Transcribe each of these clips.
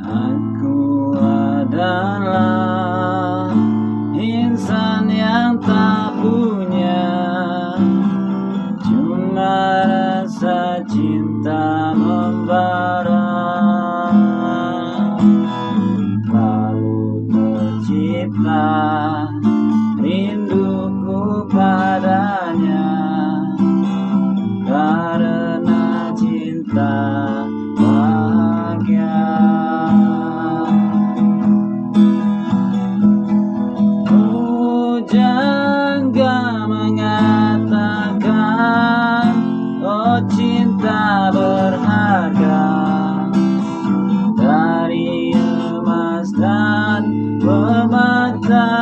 Aku adalah insan yang tak punya cuma rasa cinta membara, lalu tercipta rinduku padanya karena cinta bahagia. Oh, jangan mengatakan oh cinta berharga dari emas dan permata,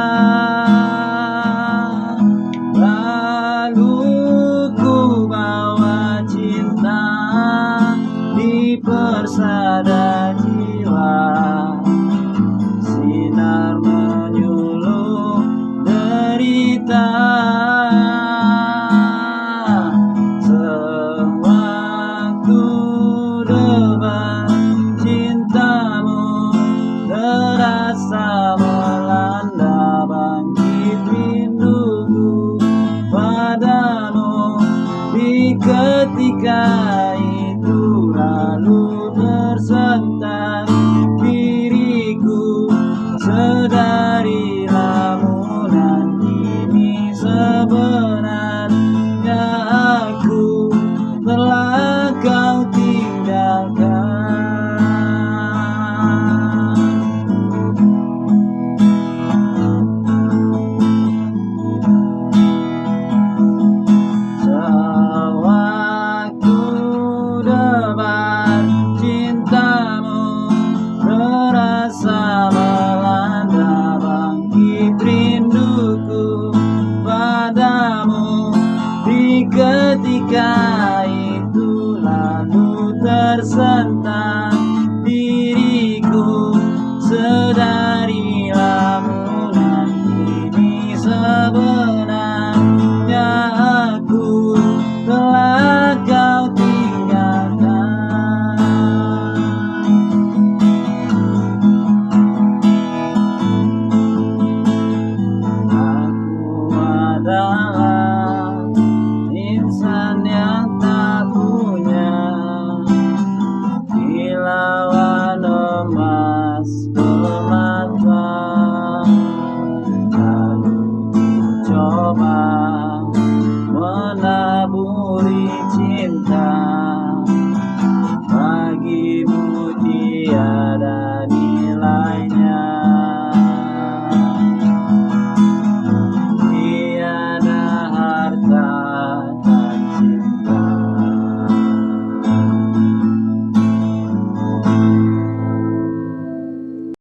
lalu ku bawa cinta di persada jiwa, sinar menyuluh derita. Sewaktu debar cintamu terasa melanda, bangkit rinduku padamu di ketika